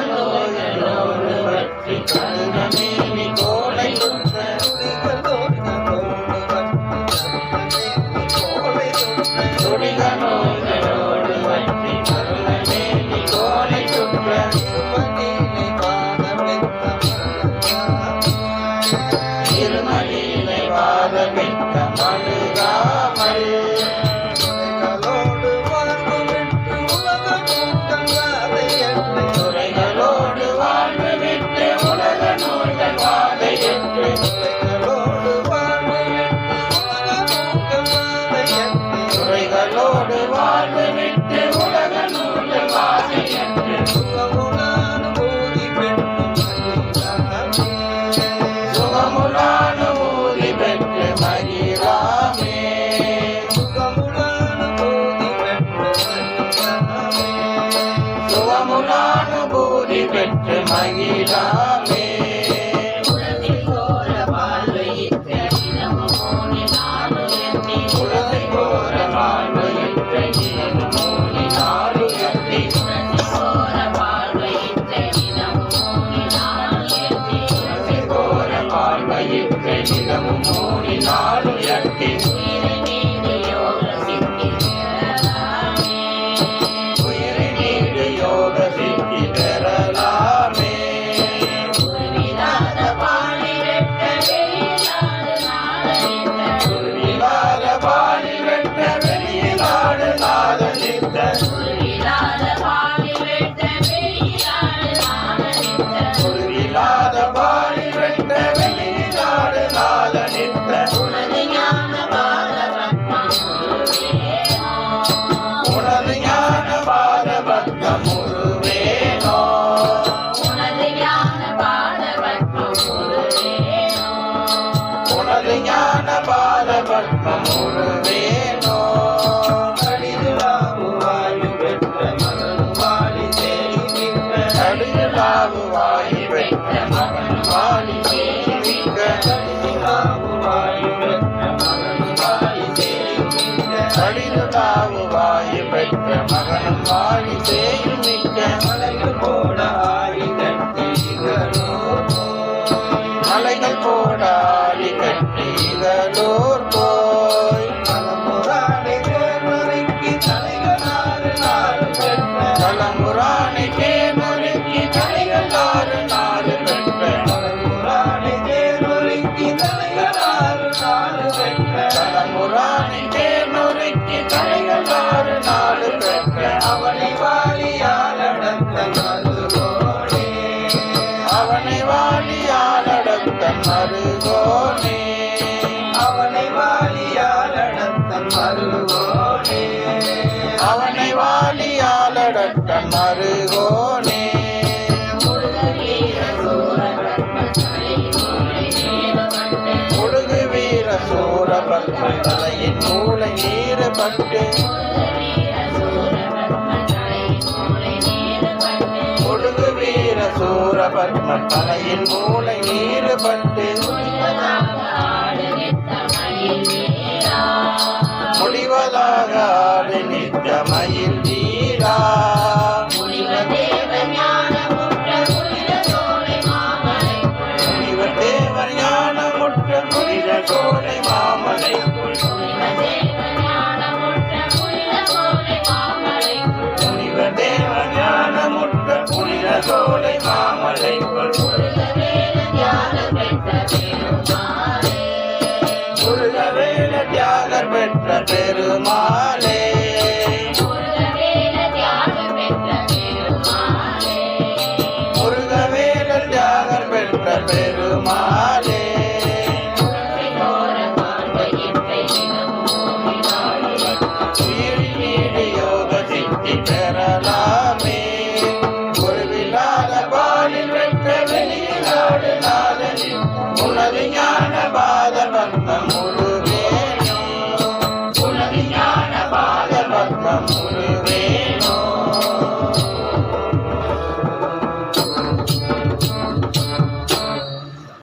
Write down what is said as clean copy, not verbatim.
நோயோடு பற்றி கருணமேனி கோலை சுற்ற துடிக நோயோடு பற்றி கருணமேனி கோலை சுற்ற திருமணிலை வாதமிக்க மழுகாமல் சுகமுலானுபூதி பெற்று மகிழாமே மகனும் வாழி செய்யும் மிக்க மலைகள் போட ஆடி கட்டிகளோர் போய் தலைமுறானை தேர்மறைக்கு தலைகள் நாடு பெற்ற தலைமுறானை தேர்மறைக்கு தலைகள் நாடு பெற்ற அவனை வாழியால் அடக்க மருகோனே அவனை வாழியால் அடக்க மருகோனே முழுகு வீர சூரபத்ம தலையின் மூளை நீரப்பட்டு முழுகு வீர சூரபத்ம தலையின் மூளை நீரப்பட்டு